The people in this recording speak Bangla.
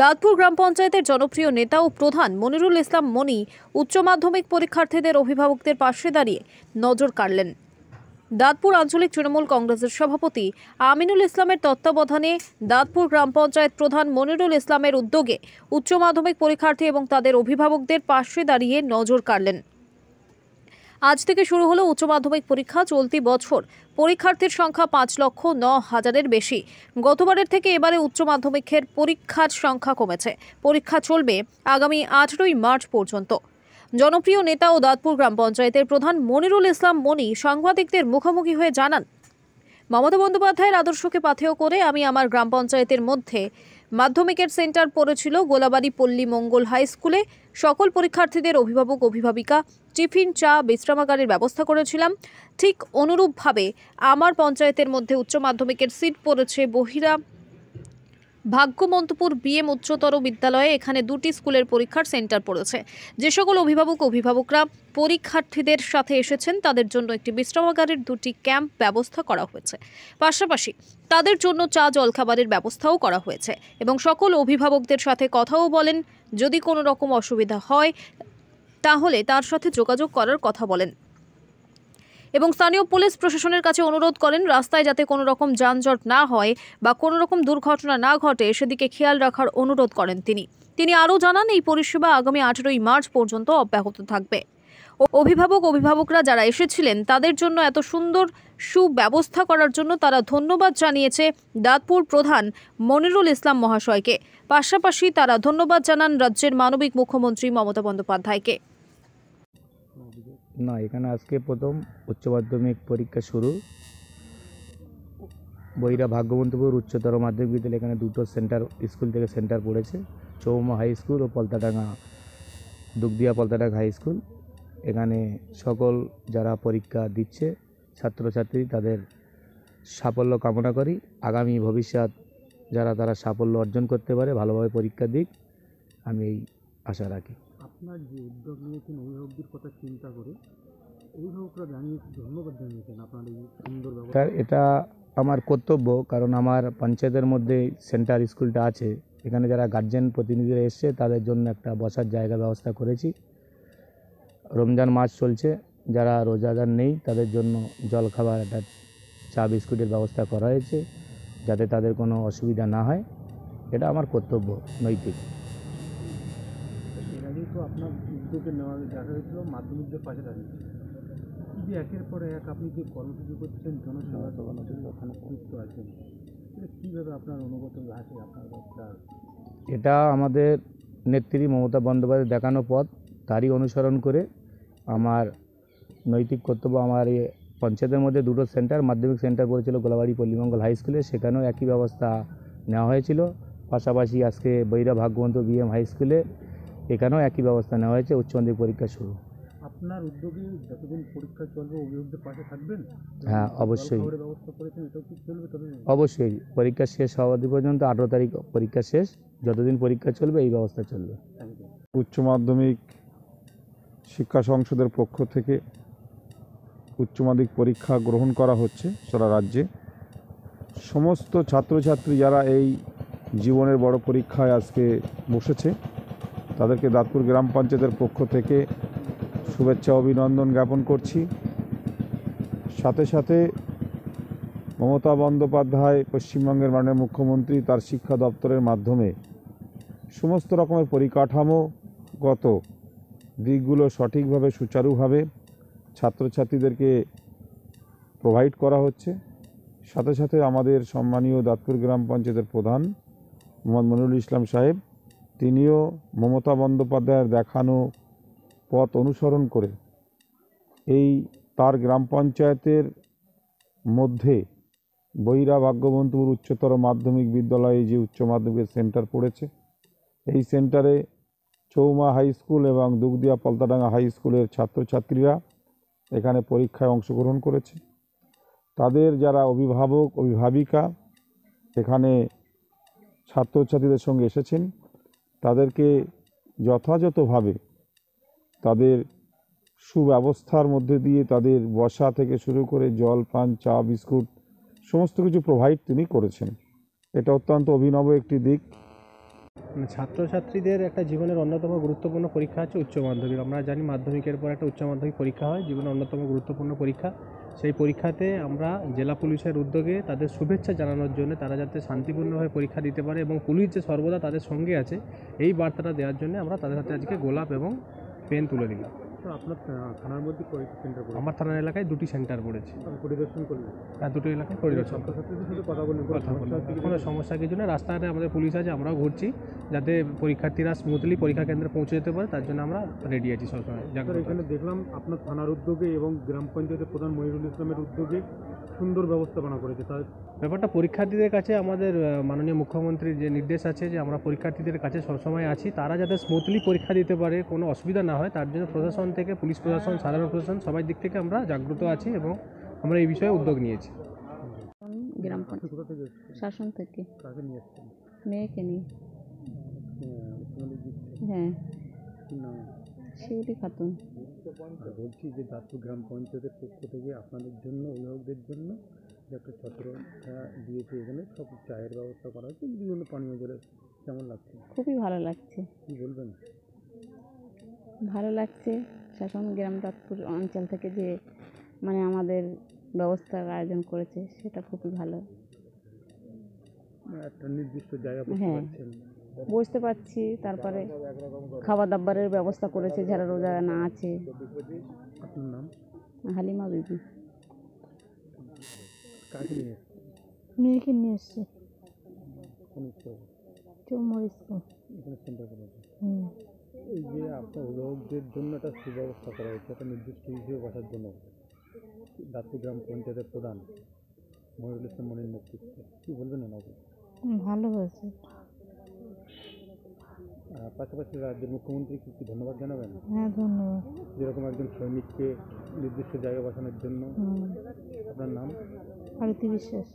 দাঁতপুর গ্রাম পঞ্চায়েতের জনপ্রিয় নেতা ও প্রধান মনিরুল ইসলাম মনি উচ্চ মাধ্যমিক পরীক্ষার্থীদের অভিভাবকদের পাশে দাঁড়িয়ে নজর কাড়লেন। দাঁতপুর আঞ্চলিক তৃণমূল কংগ্রেসের সভাপতি আমিনুল ইসলামের তত্ত্বাবধানে দাঁতপুর গ্রাম পঞ্চায়েত প্রধান মনিরুল ইসলামের উদ্যোগে উচ্চ মাধ্যমিক পরীক্ষার্থী এবং তাদের অভিভাবকদের পাশে দাঁড়িয়ে নজর কাড়লেন। আজ থেকে শুরু হলো উচ্চ মাধ্যমিক পরীক্ষা। চলতি বছর পরীক্ষার্থীর সংখ্যা 5,09,000-এর বেশি। গতবারের থেকে এবারে উচ্চ মাধ্যমিকের পরীক্ষার সংখ্যা কমেছে। পরীক্ষা চলবে আগামী 18ই মার্চ পর্যন্ত। জনপ্রিয় নেতা ও দাঁতপুর গ্রাম পঞ্চায়েতের প্রধান মনিরুল ইসলাম মনি সাংবাদিকদের মুখোমুখি হয়ে জানান, মমতা বন্দ্যোপাধ্যায়ের আদর্শকে পাথেয় করে আমি আমার গ্রাম পঞ্চায়েতের মধ্যে মাধ্যমিকের সেন্টার পড়েছিল গোলাবাড়ি পল্লী মঙ্গল হাই স্কুলে। সকল পরীক্ষার্থীদের অভিভাবক অভিভাবিকা টিফিন, চা, বিশ্রামাগারের ব্যবস্থা করেছিলাম। ঠিক অনুরূপভাবে আমার পঞ্চায়েতের মধ্যে উচ্চ মাধ্যমিকের সিট পড়েছে বহিরা ভাগ্যমন্তপুর বিএম উচ্চতর বিদ্যালয়ে। এখানে দুটি স্কুলের পরীক্ষার সেন্টার পড়েছে। যে সকল অভিভাবকরা পরীক্ষার্থীদের সাথে এসেছেন তাদের জন্য একটি বিশ্রামাগারের দুটি ক্যাম্প ব্যবস্থা করা হয়েছে। পাশাপাশি তাদের জন্য চা জলখাবারের ব্যবস্থাও করা হয়েছে এবং সকল অভিভাবকদের সাথে কথাও বলেন। যদি কোনো রকম অসুবিধা হয় তাহলে তার সাথে যোগাযোগ করার কথা বলেন এবং স্থানীয় পুলিশ প্রশাসনের কাছে অনুরোধ করেন রাস্তায় যাতে কোনো রকম যানজট না হয় বা কোনো রকম দুর্ঘটনা না ঘটে সেদিকে খেয়াল রাখার অনুরোধ করেন তিনি আরও জানান, এই পরিষেবা আগামী 18ই মার্চ পর্যন্ত অব্যাহত থাকবে। অভিভাবকরা যারা এসেছিলেন তাদের জন্য এত সুন্দর সুব্যবস্থা করার জন্য তারা ধন্যবাদ জানিয়েছে দাঁতপুর প্রধান মনিরুল ইসলাম মহাশয়কে। পাশাপাশি তারা ধন্যবাদ জানান রাজ্যের মানবিক মুখ্যমন্ত্রী মমতা বন্দ্যোপাধ্যায়কে। না, এখানে আজকে প্রথম উচ্চ মাধ্যমিক পরীক্ষা শুরু। বইরা ভাগ্যবন্তপুর উচ্চতর মাধ্যমিক বিদ্যালয়, এখানে দুটো স্কুল থেকে সেন্টার পড়েছে, চৌমা হাই স্কুল ও দুগদিয়া পলতাডাঙ্গা হাই স্কুল। এখানে সকল যারা পরীক্ষা দিচ্ছে ছাত্রছাত্রী তাদের সাফল্য কামনা করি। আগামী ভবিষ্যৎ তারা সাফল্য অর্জন করতে পারে, ভালোভাবে পরীক্ষা দিক, আমি এই আশা রাখি। আপনার যে উদ্যোগ নিয়েছেন অভিভাবকদের কথা চিন্তা করে, অভিভাবকরা ধন্যবাদ জানিয়েছেন আপনার এই সুন্দর ব্যবস্থা। এটা আমার কর্তব্য, কারণ আমার পঞ্চায়েতের মধ্যে সেন্টার স্কুলটা আছে। এখানে যারা গার্জেন প্রতিনিধিরা এসছে তাদের জন্য একটা বসার জায়গা ব্যবস্থা করেছি। রমজান মাস চলছে, যারা রোজাদার নেই তাদের জন্য জলখাবার, একটা চা বিস্কুটের ব্যবস্থা করা হয়েছে যাতে তাদের কোনো অসুবিধা না হয়। এটা আমার কর্তব্য, নৈতিক। এর আগেই তো আপনার উদ্যোগে নেওয়া দেখা হয়েছিল মাধ্যমিকদের পাশে দাঁড়িয়ে, যে একের পর এক আপনি যে কর্মসূচি করছেন জনসেবা ওখানে যুক্ত আছেন, কীভাবে আপনার অনুগত আছে আপনার? এটা আমাদের নেত্রী মমতা বন্দ্যোপাধ্যায় দেখানো পথ, তারই অনুসরণ করে আমার নৈতিক কর্তব্য। আমার এই পঞ্চায়েতের মধ্যে দুটো মাধ্যমিক সেন্টার পড়েছিল গোলাবাড়ি পল্লীমঙ্গল হাই স্কুলে, সেখানেও একই ব্যবস্থা নেওয়া হয়েছিল। পাশাপাশি আজকে বৈরা ভাগ্যবন্তপুর বিএম হাই স্কুলে এখানেও একই ব্যবস্থা নেওয়া হয়েছে। উচ্চ মাধ্যমিক পরীক্ষা শুরু। আপনার উদ্যোগে যতদিন পরীক্ষা চলবে অভিভাবকদের পাশে থাকবেন? হ্যাঁ, অবশ্যই। ব্যবস্থা করেছেন, এটাও কি চলবে? তবে অবশ্যই পরীক্ষা শেষ হওয়া পর্যন্ত 18 তারিখ পরীক্ষা শেষ, যতদিন পরীক্ষা চলবে এই ব্যবস্থা চলবে। উচ্চ মাধ্যমিক শিক্ষা সংসদের পক্ষ থেকে উচ্চ মাধ্যমিক পরীক্ষা গ্রহণ করা হচ্ছে সারা রাজ্যে। সমস্ত ছাত্রছাত্রী যারা এই জীবনের বড় পরীক্ষায় আজকে বসেছে তাদেরকে দাঁতপুর গ্রাম পঞ্চায়েতের পক্ষ থেকে শুভেচ্ছা অভিনন্দন জ্ঞাপন করছি। সাথে সাথে মমতা বন্দ্যোপাধ্যায় পশ্চিমবঙ্গের মাননীয় মুখ্যমন্ত্রী তার শিক্ষা দপ্তরের মাধ্যমে সমস্ত রকমের পরিকাঠামোগত দিকগুলো সঠিকভাবে সুচারুভাবে ছাত্রছাত্রীদেরকে প্রোভাইড করা হচ্ছে। সাথে সাথে আমাদের সম্মানীয় দাঁতপুর গ্রাম পঞ্চায়েতের প্রধান মোহাম্মদ মনিরুল ইসলাম সাহেব, তিনিও মমতা বন্দ্যোপাধ্যায়ের দেখানো পথ অনুসরণ করে এই তার গ্রাম পঞ্চায়েতের মধ্যে বৈরা ভাগ্যবন্তপুর উচ্চতর মাধ্যমিক বিদ্যালয়ে যে উচ্চ মাধ্যমিকের সেন্টার পড়েছে, এই সেন্টারে চৌমা হাই স্কুল এবং দুগদিয়া পলতাডাঙ্গা হাই স্কুলের ছাত্রছাত্রীরা এখানে পরীক্ষায় অংশগ্রহণ করেছে। তাদের যারা অভিভাবক অভিভাবিকা এখানে ছাত্রছাত্রীদের সঙ্গে এসেছেন, তাদেরকে যথাযথভাবে তাদের সুব্যবস্থার মধ্যে দিয়ে তাদের বসা থেকে শুরু করে জল পান, চা, বিস্কুট সমস্ত কিছু প্রোভাইড তিনি করেছেন। এটা অত্যন্ত অভিনব একটি দিক। মানে ছাত্রছাত্রীদের একটা জীবনের অন্যতম গুরুত্বপূর্ণ পরীক্ষা হচ্ছে উচ্চ মাধ্যমিক। আমরা জানি মাধ্যমিকের পর একটা উচ্চ মাধ্যমিক পরীক্ষা হয়, জীবনের অন্যতম গুরুত্বপূর্ণ পরীক্ষা। সেই পরীক্ষাতে আমরা জেলা পুলিশের উদ্যোগে তাদের শুভেচ্ছা জানানোর জন্য, তারা যাতে শান্তিপূর্ণভাবে পরীক্ষা দিতে পারে এবং পুলিশ যে সর্বদা তাদের সঙ্গে আছে, এই বার্তাটা দেওয়ার জন্য আমরা তাদের হাতে আজকে গোলাপ এবং পেন তুলে দিলাম। তো আপনার থানার মধ্যে কয়েকটি সেন্টার পড়ে আমার থানার এলাকায় 2টি সেন্টার পড়েছে, আপনি পরিদর্শন করলেন, আর 2টি এলাকায় পরিদর্শন ছাত্রছাত্রীদের সাথে কথা বললেন, কোনো সমস্যা কিছু নেই। রাস্তাঘাটে আমাদের পুলিশ আছে, আমরাও ঘুরছি যাতে পরীক্ষার্থীরা স্মুথলি পরীক্ষা কেন্দ্রে পৌঁছে যেতে পারে, তার জন্য আমরা রেডি আছি সবসময়। স্যার এখানে দেখলাম আপনার থানার উদ্যোগে এবং গ্রাম পঞ্চায়েতের প্রধান মনিরুল ইসলামের উদ্যোগে সুন্দর ব্যবস্থাপনা করেছে। তার ব্যাপারটা পরীক্ষার্থীদের কাছে আমাদের মাননীয় মুখ্যমন্ত্রীর যে নির্দেশ আছে যে আমরা পরীক্ষার্থীদের কাছে সবসময় আছি, তারা যাতে স্মুথলি পরীক্ষা দিতে পারে, কোনো অসুবিধা না হয়, তার জন্য প্রশাসন থেকে, পুলিশ প্রশাসন, সাধারণ প্রশাসন, সবাই দিক থেকে আমরা জাগ্রত আছি এবং আমরা এই বিষয়ে উদ্যোগ নিয়েছি। গ্রাম আপনি কোথা থেকে এসেছেন? শাসন থেকে কাকে নিয়ে এসেছেন? মেয়েকে নিয়ে। উচ্চমাধ্যমিক দিচ্ছে হ্যাঁ, কি নাম? শিউলি খাতুন। আর বলছি যে দাঁতপুর গ্রাম পঞ্চায়েতের পক্ষ থেকে আপনাদের জন্য, অভিভাবকদের জন্য যে একটা ছত্রছায়া দিয়েছে, এখানে সব চায়ের ব্যবস্থা করা হয়েছে, বিভিন্ন পানীয় জলের, কেমন লাগছে? খুবই ভালো লাগছে, কী বলবেন? ভালো লাগছে। শাসন গ্রাম দাঁতপুর অঞ্চল থেকে যে মানে আমাদের ব্যবস্থার আয়োজন করেছে সেটা খুবই ভালো। একটা নির্দিষ্ট জায়গা বুঝতে হ্যাঁ। পারছেন? বুঝতে পারছি। তারপরে খাবার দাবারের ব্যবস্থা করেছে যারা রোজা না আছে। আপনার নাম? হালিমা বিবি। কাকে নিয়ে এসেছেন? মেয়েকে নিয়ে এসছে কোন স্কুল? চৌমর স্কুল। এখানে সেন্টার করেছে। এই যে আপনার অভিভাবকদের জন্য একটা সুব্যবস্থা করা হয়েছে, একটা নির্দিষ্ট হিসেবে বসার জন্য, দাঁতপুর গ্রাম পঞ্চায়েতের প্রধান মনিরুল ইসলাম মনির নেতৃত্বে, কী বলবেন ওনাকে? ভালো হয়েছে। পাশাপাশি রাজ্যের মুখ্যমন্ত্রীকে কি ধন্যবাদ জানাবেন? হ্যাঁ, ধন্যবাদ। যেরকম একজন সৈনিককে নির্দিষ্ট জায়গায় বসানোর জন্য। আপনার নাম? আরতি বিশ্বাস।